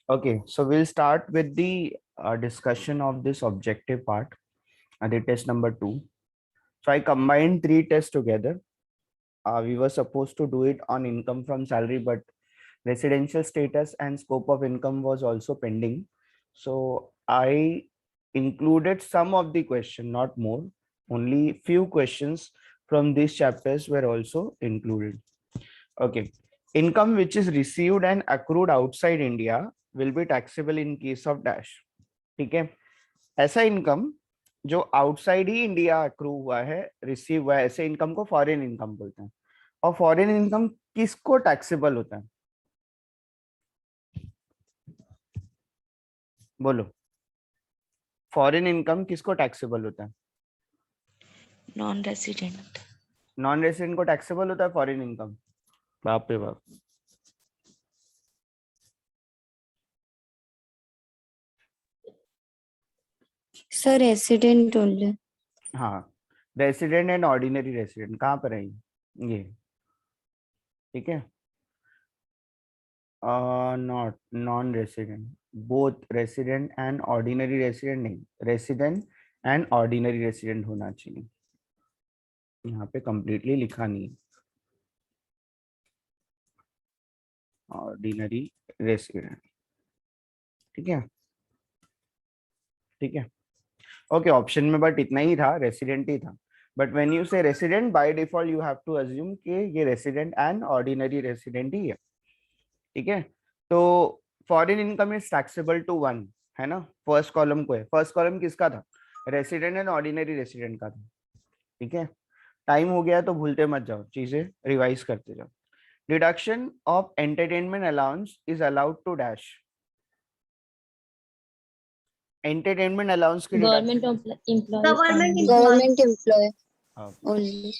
Okay, so we'll start with the discussion of this objective part, the test number 2. So I combined 3 tests together. We were supposed to do it on income from salary, but residential status and scope of income was also pending. So I included some of the question, not more. Only few questions from these chapters were also included. Okay. Income which is received and accrued outside India will be taxable in case of dash. ठीक है, ऐसा income जो outside he India accrue हुआ है, receive हुआ है, ऐसे income को फॉरेन इनकम बोलते हैं. और फॉरेन इनकम किसको टैक्सेबल होता है? बोलो, फॉरेन इनकम किसको टैक्सेबल होता है? Non resident. नॉन रेसिडेंट को टैक्सेबल होता है फॉरेन इनकम? बाप रे बाप. Sir resident only. हाँ, रेसिडेंट एंड ऑर्डिनरी रेसिडेंट कहाँ पर है ये? ठीक है, not non resident, both resident and ordinary resident नहीं, रेसिडेंट एंड ऑर्डिनरी रेसिडेंट होना चाहिए. यहाँ पे कंप्लीटली लिखा नहीं है, ऑर्डिनरी रेसिडेंट. ठीक है, ठीक है. ओके, ऑप्शन में बट इतना ही था, रेसिडेंट ही था. But when you say resident, by default you have to assume कि ये रेसिडेंट एंड ऑर्डिनरी रेसिडेंट ही है. ठीक है, तो foreign income is taxable to one, है ना. फर्स्ट कॉलम को है, फर्स्ट कॉलम किसका था? रेसिडेंट एंड ऑर्डिनरी रेसिडेंट का था. ठीक है, टाइम हो गया तो भूलते मत जाओ, चीजें रिवाइज करते जाओ. Deduction of entertainment allowance is allowed to dash. Entertainment allowance की government government employ only.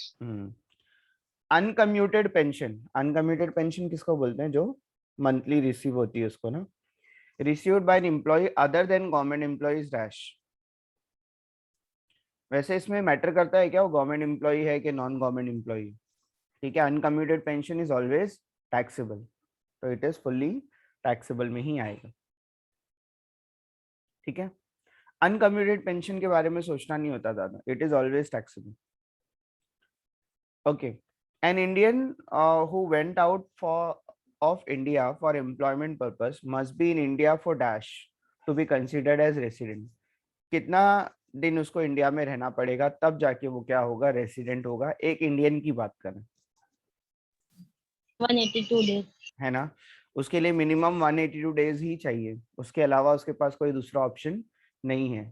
Uncommuted pension, uncommuted pension किसको बोलते हैं? जो मंथली रिसीव होती है उसको ना. Received by an employ other than government employs dash. वैसे इसमें मैटर करता है क्या वो गवर्नमेंट एम्प्लॉय है कि नॉन गवर्नमेंट एम्प्लॉय? ठीक है, uncommuted pension is always taxable, तो इट इज फुल्ली टैक्सेबल में ही आएगा. ठीक है, अनकम्यूटेड पेंशन के बारे में सोचना नहीं होता ज्यादा, it is always taxable. Okay, an Indian who went out for of India for employment purpose must be in India for dash to be considered as resident. कितना दिन उसको इंडिया में रहना पड़ेगा तब जाके वो क्या होगा? रेसिडेंट होगा. एक इंडियन की बात करें, 182 डेज है ना. उसके लिए मिनिमम 182 डेज ही चाहिए, उसके अलावा उसके पास कोई दूसरा ऑप्शन नहीं है.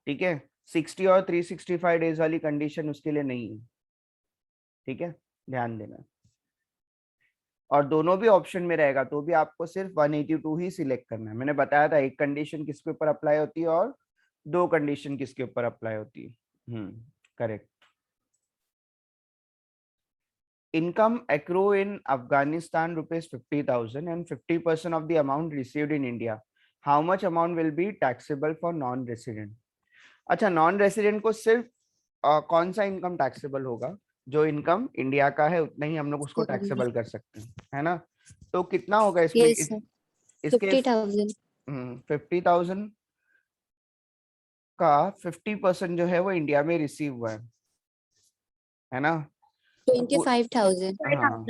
ठीक है, 60 और 365 डेज वाली कंडीशन उसके लिए नहीं है. ठीक है, ध्यान देना. और दोनों भी ऑप्शन में रहेगा तो भी आपको सिर्फ 182 ही सिलेक्ट करना है. मैंने बताया था एक कंडीशन किसके ऊपर अप्लाई होती है और 2 कंडीशन किसके ऊपर अप्लाई होती है. Correct. Income accrue in Afghanistan rupees 50,000 and 50% of the amount received in India. How much amount will be taxable for non-resident? अच्छा, नॉन रेसिडेंट को सिर्फ कौन सा इनकम टैक्सेबल होगा? जो इनकम इंडिया का है उतना ही हम लोग उसको टैक्सेबल कर सकते हैं, है ना. तो कितना होगा इसमें? इसके 50,000 50,000 का 50% जो है वो इंडिया में रिसीव हुआ है ना. 25,000। हाँ,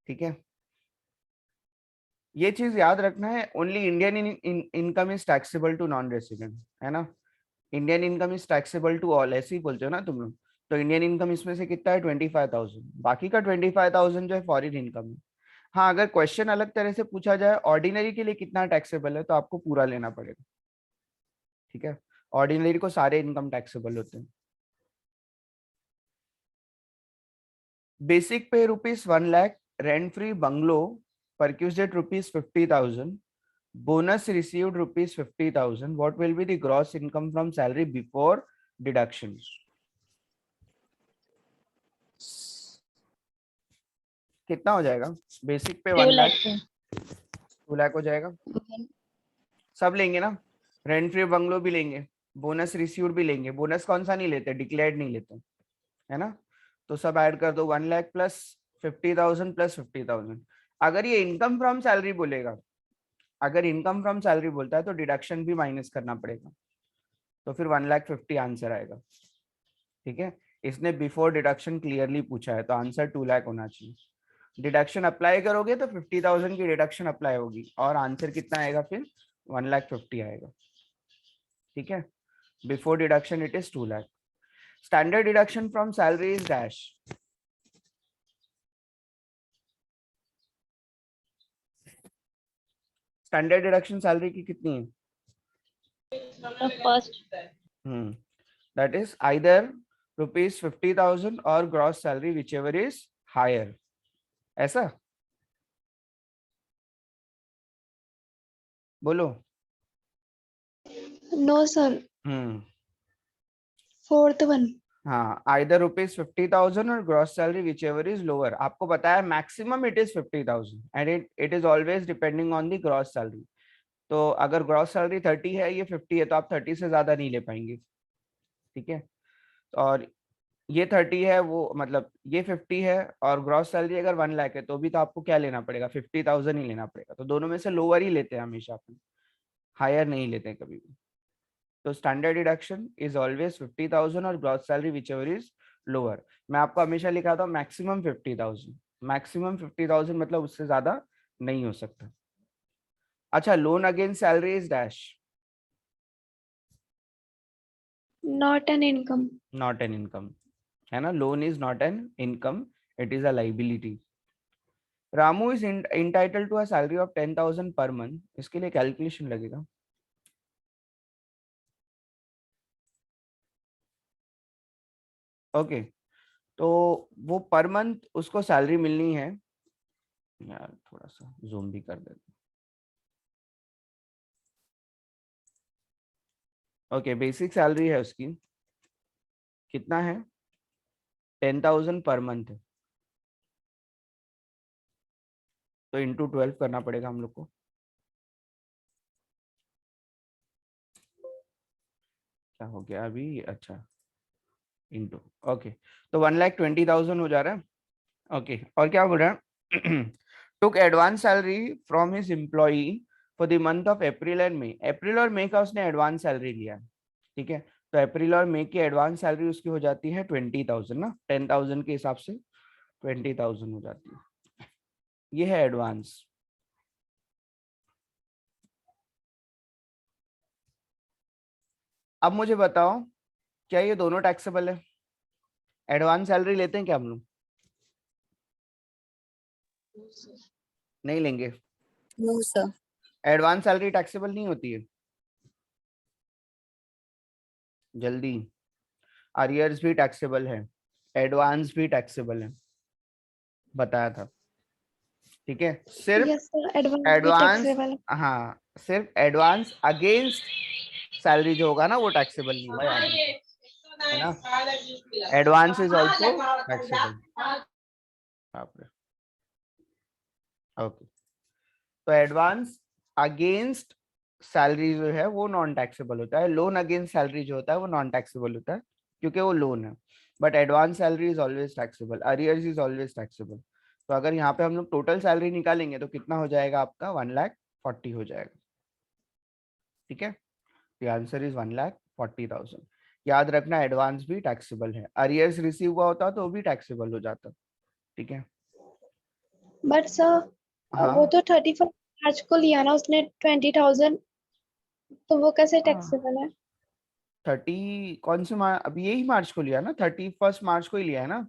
ठीक है, ये चीज याद रखना है. Only Indian income is taxable to non resident, है ना. Indian income is taxable to all, ऐसे ही बोलते हो ना तुम लोग. तो इंडियन इनकम इसमें से कितना है? 25,000. बाकी का 25,000 जो है फॉरेन इनकम है. हाँ, अगर क्वेश्चन अलग तरह से पूछा जाए ऑर्डिनरी के लिए कितना टैक्सेबल है तो आपको पूरा लेना पड़ेगा. ठीक है, ऑर्डिनरी को सारे इनकम टैक्सेबल होते हैं. Basic pay rupees 1 lakh, rent free bungalow perquisite rupees 50,000, bonus received rupees 50,000. What will be the gross income from salary before deductions? कितना हो जाएगा? बेसिक पे 1 लाख, 2 लाख हो जाएगा. सब लेंगे ना, रेंट फ्री बंगलो भी लेंगे, बोनस रिसीव्ड भी लेंगे. बोनस कौन सा नहीं लेते? डिक्लेयर्ड नहीं लेते, है ना. तो सब ऐड कर दो, 1 लाख प्लस 50,000 प्लस 50,000. अगर ये इनकम फ्रॉम सैलरी बोलेगा अगर इनकम फ्रॉम सैलरी बोलता है तो डिडक्शन भी माइनस करना पड़ेगा, तो फिर 1,50,000 आंसर आएगा। ठीक है, इसने बिफोर डिडक्शन क्लियरली पूछा है, तो आंसर 2,00,000 होना चाहिए। डिडक्शन अप्लाई करोगे तो 50,000 की डिडक्शन अप्लाई होगी और आंसर कितना आएगा फिर 1,50,000 आएगा। ठीक है, before deduction it is 2,00,000। Standard deduction from salary is dash. Standard deduction salary की कितनी है? फर्स्ट दैट इज आइदर ₹50,000 और gross salary whichever is higher, ऐसा बोलो। No sir, fourth one. हाँ, आइदर ₹50,000 और gross salary whichever is lower. आपको बताया maximum it is 50,000 and it is always depending on the gross salary. तो अगर gross salary 30 है, ये 50 है, तो आप 30 से ज्यादा नहीं ले पाएंगे। ठीक है, और ये 30 है, वो मतलब ये 50 है और ग्रॉस सैलरी अगर 1,00,000 है, तो भी तो आपको क्या लेना पड़ेगा, 50,000 ही लेना पड़ेगा। तो दोनों में से लोअर ही लेते हैं हमेशा, अपन हायर नहीं लेते कभी भी। तो स्टैंडर्ड डिडक्शन इज ऑलवेज 50,000 और gross salary whichever is lower. मैं आपको हमेशा लिखाता हूँ मैक्सिमम 50,000, मैक्सिमम 50,000 मतलब उससे ज्यादा नहीं हो सकता। अच्छा, loan against salary is dash. Not an income. Not an income, है ना, loan is not an income, it is a liability. Ramu is entitle to a salary of 10,000 per month. इसके लिए कैलकुलेशन लगेगा। ओके, तो वो पर मंथ उसको salary मिलनी है। यार थोड़ा सा जूम भी कर देते। ओके, बेसिक सैलरी है उसकी, कितना है, 10,000 पर मंथ, तो इंटू 12 करना पड़ेगा हम लोग को। क्या हो गया अभी, अच्छा इंटू, ओके, तो 1,20,000 हो जा रहा है। ओके, और क्या बोल रहा है took advance salary from his employee for the month of April and May. April और मई का उसने एडवांस सैलरी लिया है। ठीक है, तो अप्रैल और मई की एडवांस सैलरी उसकी हो जाती है 20,000 ना, 10,000 के हिसाब से 20,000 हो जाती है। ये है एडवांस। अब मुझे बताओ, क्या ये दोनों टैक्सेबल है? एडवांस सैलरी लेते हैं क्या हम लोग? नहीं लेंगे। No sir. Advance salary taxable नहीं होती है। जल्दी, अरियर्स भी टैक्सेबल है, एडवांस भी टैक्सेबल है, बताया था। ठीक है, सिर्फ यस सर, एडवांस भी एडवांस, टैक्सेबल। हाँ सिर्फ एडवांस अगेंस्ट सैलरी जो होगा ना वो टैक्सेबल नहीं होगा, याद रखना, है ना। Advance is also taxable. Okay, तो एडवांस अगेंस्ट सैलरी जो है वो नॉन टैक्सेबल होता है। लोन अगेंस्ट सैलरी जो होता है वो नॉन टैक्सेबल होता है क्योंकि वो लोन है, but advance salary is always taxable, arrears is always taxable. तो अगर यहाँ पे हम लोग टोटल सैलरी निकालेंगे तो कितना हो जाएगा आपका, 1,40,000 हो जाएगा। ठीक है, द आंसर इज 1,40,000। याद रखना, एडवांस भी टैक्सेबल है, अरियर्स रिसीव हुआ होता तो वो भी टैक्सेबल हो जाता। ठीक है, बट सर, हाँ वो तो 31 मार्च को लिया ना उसने 20,000, तो वो कैसे टैक्सेबल है? 30 कौन से मार्च, अभी यही मार्च को लिया ना, 31 मार्च को ही लिया है ना।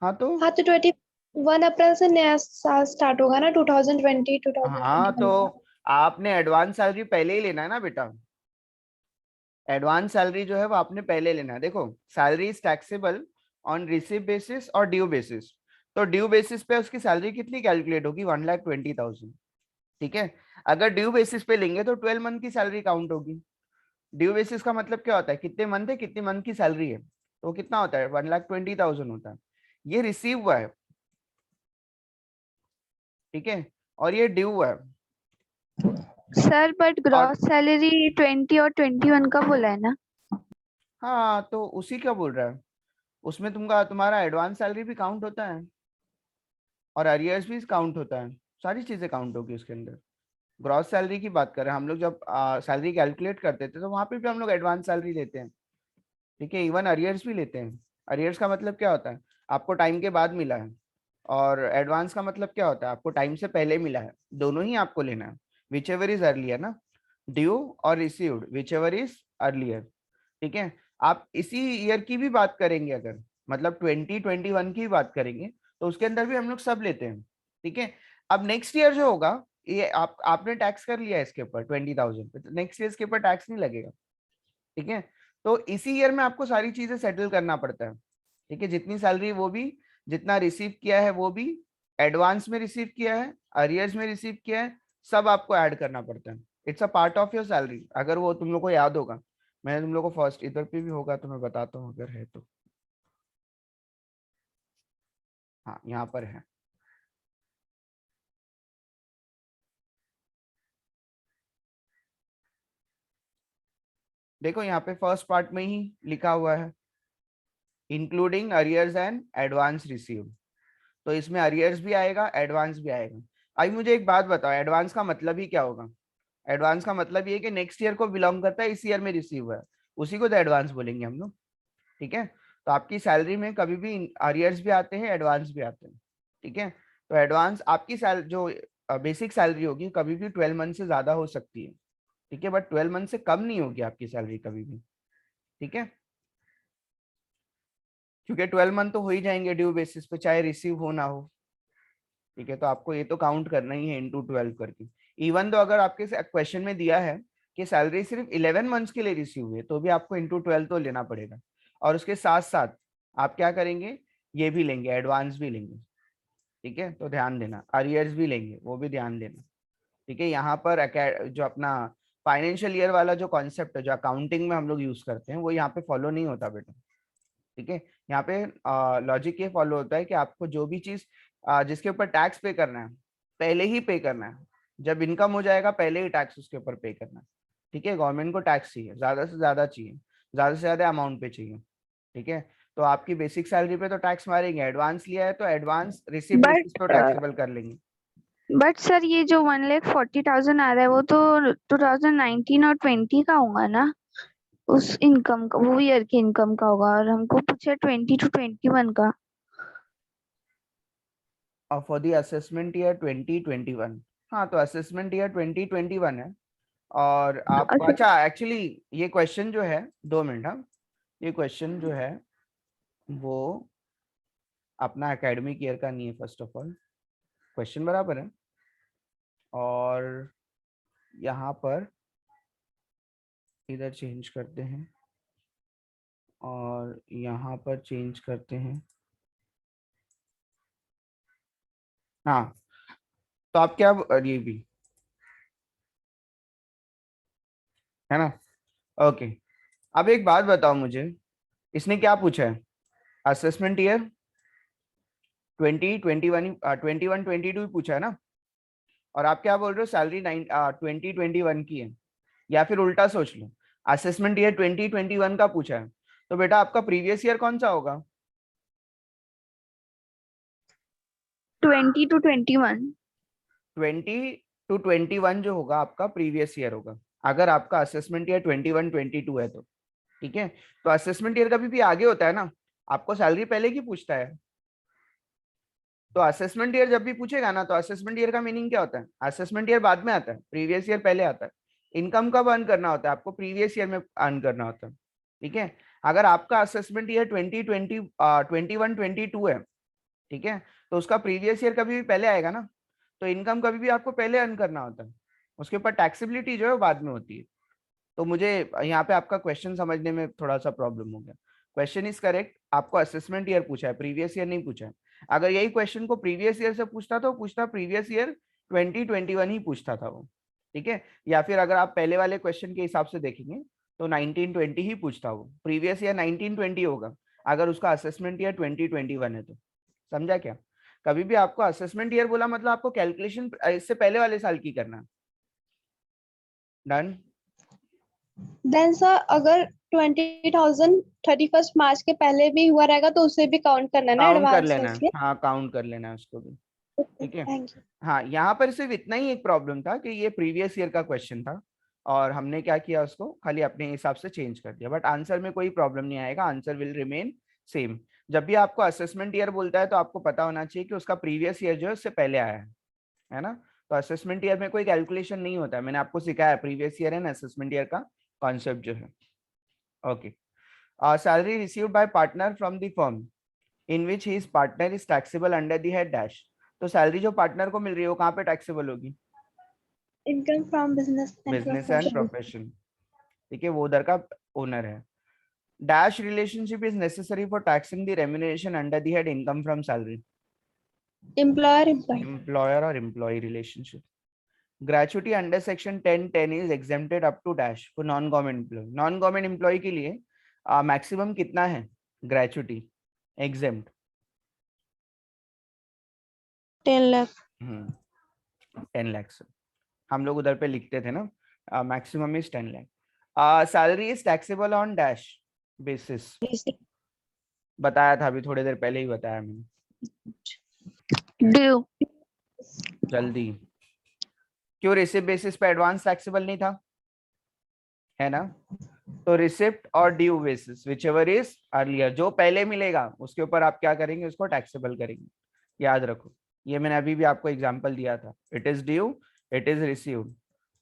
हाँ तो हाँ, तो 21 अप्रैल से नया साल स्टार्ट होगा ना, 2020 हाँ, 2021 का। तो आपने एडवांस सैलरी पहले ही लेना है ना बेटा। एडवांस सैलरी जो है वो आपने पहले लेना है। देखो, salary is taxable on receive basis और ड्यू बेसिस। तो ड्यू बेसिस पे उसकी सैलरी कितनी कैलकुलेट होगी, 1,20,000। ठीक है, अगर ड्यू बेसिस पे लेंगे तो 12 मंथ की सैलरी काउंट होगी। ड्यू बेसिस का मतलब क्या होता है, कितने मंथ है, कितनी मंथ की सैलरी है, तो कितना होता है, 1,20,000 होता है। ये रिसीव हुआ है, ठीक है, और ये ड्यू हुआ है। सर बट और ग्रॉस सैलरी 20 और 21 का बोला है ना। हाँ, तो उसी का बोल रहा है, उसमें तुम्हारा एडवांस सैलरी भी काउंट होता है और अरियर्स भी काउंट होता है, सारी चीजें काउंट होगी उसके अंदर। ग्रॉस सैलरी की बात कर रहे हैं हम लोग। जब सैलरी कैलकुलेट करते थे तो वहां पे भी हम लोग एडवांस सैलरी लेते हैं, ठीक है। इवन अरियर्स भी लेते हैं। अरियर्स का मतलब क्या होता है, आपको टाइम के बाद मिला है, और एडवांस का मतलब क्या होता है, आपको टाइम से पहले मिला है। दोनों ही आपको लेना है, विच एवर इज अर्लियर ना, ड्यू और received, which ever is earlier, ठीक है। आप इसी ईयर की भी बात करेंगे, अगर मतलब 2021 की भी बात करेंगे तो उसके अंदर भी हम लोग सब लेते हैं, ठीक है। अब नेक्स्ट ईयर जो होगा, ये आपने टैक्स कर लिया है इसके ऊपर 20,000 पे, नेक्स्ट ईयर इसके ऊपर टैक्स नहीं लगेगा, ठीक है। तो इसी ईयर में आपको सारी चीजें सेटल करना पड़ता है, ठीक है। जितनी सैलरी वो भी, जितना रिसीव किया है वो भी, एडवांस में रिसीव किया है, अरियर्स में रिसीव किया है, सब आपको ऐड करना पड़ता है। It's a part of your salary. अगर वो तुम लोग को याद होगा, मैंने तुम लोग को फर्स्ट इधर पे भी होगा तो मैं बताता हूँ अगर है तो। हाँ यहाँ पर है। देखो यहाँ पे फर्स्ट पार्ट में ही लिखा हुआ है, including arrears and advance receive. तो इसमें अरियर्स भी आएगा, एडवांस भी आएगा। अभी मुझे एक बात बताओ, एडवांस का मतलब ही क्या होगा? एडवांस का मतलब ये कि नेक्स्ट ईयर को बिलोंग करता है, इस ईयर में रिसीव हुआ है, उसी को तो एडवांस बोलेंगे हम लोग, ठीक है। तो आपकी सैलरी में कभी भी अरियर्स भी आते हैं, एडवांस भी आते हैं, ठीक है। तो एडवांस आपकी जो बेसिक सैलरी होगी कभी भी 12 मंथ से ज्यादा हो सकती है, ठीक है, बट 12 मंथ से कम नहीं होगी आपकी सैलरी कभी भी, ठीक है। क्योंकि 12 मंथ तो हो ही जाएंगे ड्यू बेसिस पे, चाहे रिसीव हो ना हो, ठीक है। तो आपको ये तो काउंट करना ही है इंटू 12 करके। इवन तो अगर आपके क्वेश्चन में दिया है कि सैलरी सिर्फ 11 मंथ्स के लिए रिसीव हुई है, तो भी आपको इंटू 12 तो लेना पड़ेगा। और उसके साथ साथ आप क्या करेंगे, ये भी लेंगे, एडवांस भी लेंगे, ठीक है। तो ध्यान देना, अरियर्स भी लेंगे, वो भी ध्यान देना, ठीक है। यहाँ पर जो अपना फाइनेंशियल ईयर वाला जो कॉन्सेप्ट है, जो अकाउंटिंग में हम लोग यूज करते हैं, वो यहाँ पे फॉलो नहीं होता बेटा, ठीक है। यहाँ पे लॉजिक ये फॉलो होता है कि आपको जो भी चीज जिसके ऊपर टैक्स पे करना है, पहले ही पे करना है। जब इनकम हो जाएगा पहले ही टैक्स उसके ऊपर पे करना है, ठीक है। गवर्नमेंट को टैक्स चाहिए, ज्यादा से ज्यादा चाहिए, ज्यादा से ज्यादा अमाउंट पे चाहिए, ठीक है। तो आपकी बेसिक सैलरी पे तो टैक्स मारेंगे, एडवांस लिया है तो एडवांस रिसिप्ट बेसिस पे बट टैक्सेबल कर लेंगे। सर ये जो 1,40,000 आ रहा है वो तो 2019 और 20 का होगा ना, उस इनकम का, वो ईयर की इनकम का होगा, और हमको पूछा 20 to 21 का। फॉर द असेसमेंट ईयर 2021, हाँ तो असेसमेंट ईयर 2021 है। और आप अच्छा, अच्छा, एक्चुअली ये क्वेश्चन जो है, 2 मिनट, हाँ, ये क्वेश्चन जो है वो अपना एकेडमिक ईयर का नहीं है। फर्स्ट ऑफ ऑल क्वेश्चन बराबर है, और यहाँ पर इधर चेंज करते हैं और यहाँ पर चेंज करते हैं, हाँ। तो आप क्या, ये भी है ना, ओके। अब एक बात बताओ मुझे, इसने क्या पूछा है? असेसमेंट ईयर 2021, 21-22 ही पूछा है ना, और आप क्या बोल रहे हो, सैलरी 2021 की है। या फिर उल्टा सोच लो, असेसमेंट ईयर 2021 का पूछा है, तो बेटा आपका प्रीवियस ईयर कौन सा होगा? 20 to 21। 20 to 21 जो होगा आपका प्रीवियस ईयर होगा, अगर आपका असेसमेंट ईयर 21-22 है तो, ठीक है। तो असेसमेंट ईयर कभी भी आगे होता है ना, आपको सैलरी पहले की पूछता है। तो असेसमेंट ईयर जब भी पूछेगा ना, तो असेसमेंट ईयर का मीनिंग क्या होता है? असेसमेंट ईयर बाद में आता है, प्रीवियस ईयर पहले आता है। इनकम कब अर्न करना होता है? आपको प्रीवियस ईयर में अर्न करना होता है, ठीक है। अगर आपका असेसमेंट ईयर 21-22 है, ठीक है, तो उसका प्रीवियस ईयर कभी भी पहले आएगा ना, तो इनकम कभी भी आपको पहले अर्न करना होता है, उसके ऊपर टैक्सेबिलिटी जो है बाद में होती है। तो मुझे यहाँ पे आपका क्वेश्चन समझने में थोड़ा सा प्रॉब्लम हो गया। क्वेश्चन इज करेक्ट, आपको असेसमेंट ईयर पूछा है, प्रीवियस ईयर नहीं पूछा है। अगर यही क्वेश्चन को प्रीवियस ईयर से पूछता तो पूछता प्रीवियस ईयर 2021 ही पूछता था वो, ठीक है। या फिर अगर आप पहले वाले क्वेश्चन के हिसाब से देखेंगे तो 1920 ही पूछता वो, प्रीवियस ईयर 1920 होगा अगर उसका असेसमेंट ईयर 2021 है तो। समझा क्या? कभी भी आपको असेसमेंट ईयर बोला मतलब आपको कैलकुलेशन इससे पहले वाले साल की करना। डन? देन सर अगर 20,000 31 मार्च के पहले भी हुआ रहेगा तो उसे भी काउंट करना है ना काउंट कर एडवांस में लेना है, इसलिए। हाँ काउंट कर लेना है उसको भी। ठीक है। Thank you. हाँ, यहाँ पर सिर्फ इतना ही एक प्रॉब्लम था कि ये प्रीवियस ईयर का क्वेश्चन था और हमने क्या किया, उसको खाली अपने हिसाब से चेंज कर दिया, बट आंसर में कोई प्रॉब्लम नहीं आएगा, आंसर विल रिमेन सेम। जब भी आपको असेसमेंट ईयर बोलता है तो आपको पता होना चाहिए कि उसका प्रीवियस ईयर जो है उससे पहले आया है ना। तो असेसमेंट ईयर में कोई कैलकुलेशन नहीं होता है, मैंने आपको सिखाया previous year and assessment year का कॉन्सेप्ट जो है। Okay, salary received by partner from the firm in which his partner is taxable under the head dash. तो सैलरी जो पार्टनर को मिल रही है वो कहाँ पे टैक्सेबल होगी? Income from business and business and profession, ठीक है, वो उधर का ओनर है। Dash relationship is necessary for taxing the remuneration under the head income from salary. Employer employ. Employer और employ relationship. Gratuity under section 10(10) is exempted up to dash for non government employ. Non government employ के लिए maximum कितना है gratuity exempt? 10 lakh. 10 lakh. हम लोग उधर पे लिखते थे ना, maximum is 10 lakh. Salary is taxable on dash basis. बताया था अभी थोड़ी देर पहले ही बताया मैंने। ड्यू। जल्दी, क्यों? रिसिप्ट बेसिस पे एडवांस टैक्सेबल नहीं था, है ना? तो रिसिप्ट और due basis whichever is earlier, जो पहले मिलेगा उसके ऊपर आप क्या करेंगे, उसको टैक्सेबल करेंगे। याद रखो, ये मैंने अभी भी आपको एग्जांपल दिया था, it is due, it is received,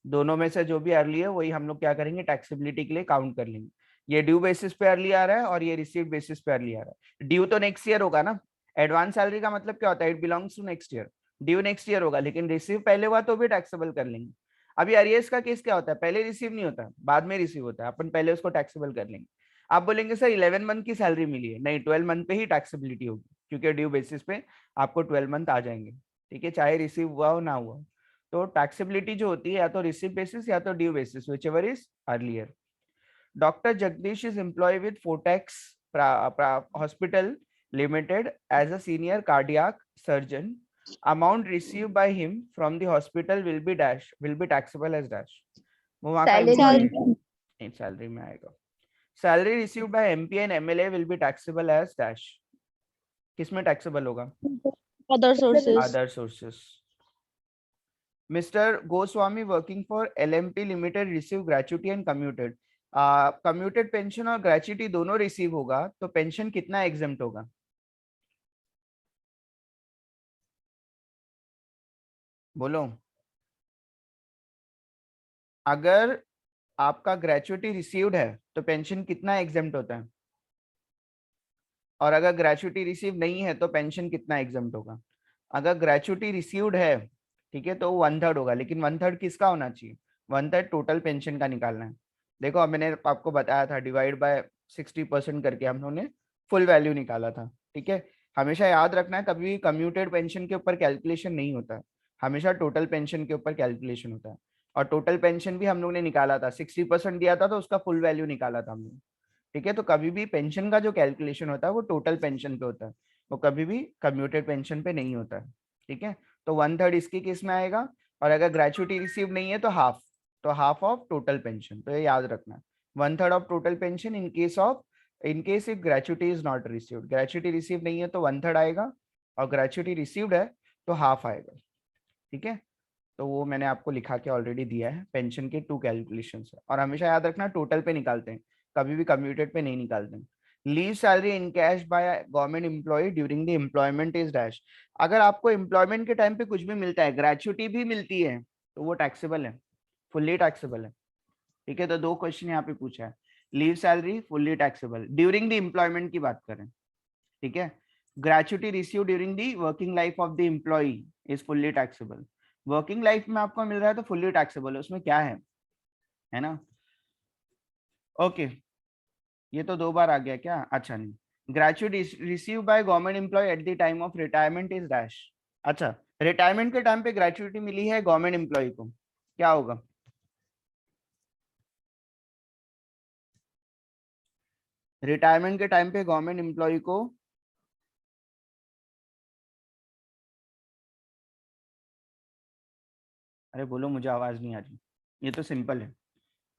दोनों में से जो भी अर्ली है वही हम लोग क्या करेंगे, टैक्सेबिलिटी के लिए काउंट कर लेंगे। ये ड्यू बेसिस पे अर्ली आ रहा है और ये रिसीव्ड बेसिस पे अर्ली आ रहा है। ड्यू तो नेक्स्ट ईयर होगा ना, एडवांस सैलरी का मतलब क्या होता है, it belongs to next year. Due next year होगा, लेकिन रिसीव पहले हुआ तो भी टैक्सेबल कर लेंगे। अभी अरियर्स का केस क्या होता है, पहले रिसीव नहीं होता, बाद में रिसीव होता है, अपन पहले उसको टैक्सेबल कर लेंगे। आप बोलेंगे सर 11 मंथ की सैलरी मिली है, नहीं 12 मंथ पे ही टैक्सेबिलिटी होगी, क्योंकि ड्यू बेसिस पे आपको 12 मंथ आ जाएंगे, ठीक है, चाहे रिसीव हुआ हो ना हुआ। तो टैक्सेबिलिटी जो होती है या तो रिसीव बेसिस या तो due basis, whichever is earlier. Doctor Jagdish is employ with Fortex hospital limited as a senior cardiac surgeon. Amount receive by him from the hospital will be taxable as dash. वो वहां का employ, salary में आएगा। Salary received by MP and MLA will be taxable as dash. किसमें taxable होगा? Other sources. Other sources. Mr. Goswami working for LMP Limited receive gratuity and commuted. Commuted pension और gratuity दोनों receive होगा तो pension कितना exempt होगा? बोलो। अगर आपका ग्रेचुटी रिसीव्ड है तो पेंशन कितना एग्जेम्प्ट होता है, और अगर ग्रेचुटी रिसीव नहीं है तो पेंशन कितना एग्जेम्प्ट होगा? अगर ग्रेचुटी रिसीव्ड है, ठीक है, तो 1/3 होगा, लेकिन 1/3 किसका होना चाहिए? 1/3 टोटल पेंशन का निकालना है। देखो अब मैंने आपको बताया था, डिवाइड बाय 60% करके हम लोगों ने फुल वैल्यू निकाला था, ठीक है। हमेशा याद रखना है, कभी भी कम्यूटेड पेंशन के ऊपर कैलकुलेशन नहीं होता है, हमेशा टोटल पेंशन के ऊपर कैलकुलेशन होता है। और टोटल पेंशन भी हम लोग ने निकाला था, 60% दिया था तो उसका फुल वैल्यू निकाला था हम लोग, ठीक है। तो कभी भी पेंशन का जो कैलकुलेशन होता है वो टोटल पेंशन पे होता है, वो कभी भी कम्यूटेड पेंशन पे नहीं होता है, ठीक है। तो 1/3 इसकी केस में आएगा, और अगर ग्रेचुटी रिसीव नहीं है तो हाफ, तो हाफ ऑफ टोटल पेंशन, तो ये याद रखना, 1/3 of total pension in case if gratuity is not received. Gratuity receive नहीं है तो 1/3 आएगा, और ग्रेचुटी रिसीव्ड है तो हाफ आएगा, ठीक है। तो वो मैंने आपको लिखा के ऑलरेडी दिया है, पेंशन के 2 कैलकुलेशंस है, और हमेशा याद रखना टोटल पे निकालते हैं, कभी भी कम्यूटेड पे नहीं निकालते हैं। Leave salary in cash by government employ during the employment is dash. अगर आपको एम्प्लॉयमेंट के टाइम पे कुछ भी मिलता है, ग्रेचुटी भी मिलती है, तो वो टैक्सेबल है, फुल्ली टैक्सेबल है, ठीक है। तो 2 क्वेश्चन यहाँ पे पूछा है, leave salary fully taxable, during the employment की बात करें, ठीक है। Gratuity receive during the working life of the employ is fully taxable. Working life में आपको मिल रहा है तो फुल्ली टैक्सेबल है, उसमें क्या है ना। ओके, ये तो 2 बार आ गया क्या? अच्छा नहीं, gratuity receive by government employ at the time of retirement is dash. अच्छा, रिटायरमेंट के टाइम पे ग्रेचुटी मिली है गवर्नमेंट एम्प्लॉय को, क्या होगा? रिटायरमेंट के टाइम पे गवर्नमेंट एम्प्लॉय को अरे बोलो, मुझे आवाज नहीं आ रही। ये तो सिंपल है,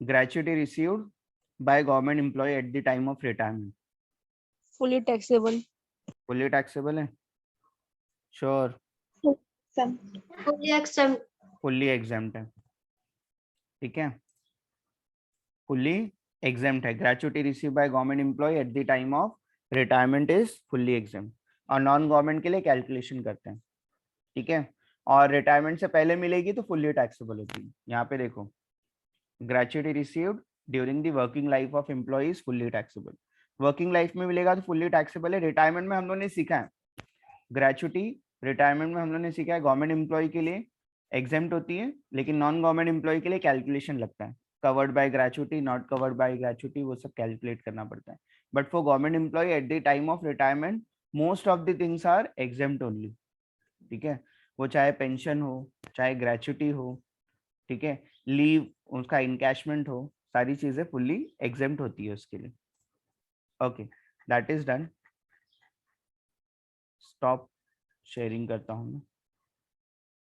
gratuity received by government employ at the time of retirement fully taxable. Fully taxable है, श्योर? exempt. फुल्ली एग्जेम्प्ट है, ठीक है, फुल्ली एग्जेम्प्ट है। Gratuity receive by government employ at the time of retirement is fully exempt. और non government के लिए calculation करते हैं, ठीक है, और रिटायरमेंट से पहले मिलेगी तो फुल्ली टैक्सेबल होती है। यहाँ पे देखो, gratuity received during the working life of employ is fully taxable. Working life में मिलेगा तो फुल्ली टैक्सेबल है। रिटायरमेंट में हम लोगों ने सीखा है ग्रेचुइटी, रिटायरमेंट में हम लोगों ने सीखा है गवर्नमेंट एम्प्लॉय के लिए एग्जेम्प्ट होती है, लेकिन नॉन गवर्नमेंट एम्प्लॉय के लिए कैलकुलेशन लगता है, covered by gratuity, not covered by gratuity, वो सब कैलकुलेट करना पड़ता है। But for government employ at the time of retirement most of the things are exempt only, ठीक है, वो चाहे पेंशन हो, चाहे ग्रेचुइटी हो, ठीक है, लीव उसका इनकैशमेंट हो, सारी चीजें फुल्ली एग्जेम्प्ट होती है उसके लिए। Okay, that is done. Stop sharing करता हूँ मैं।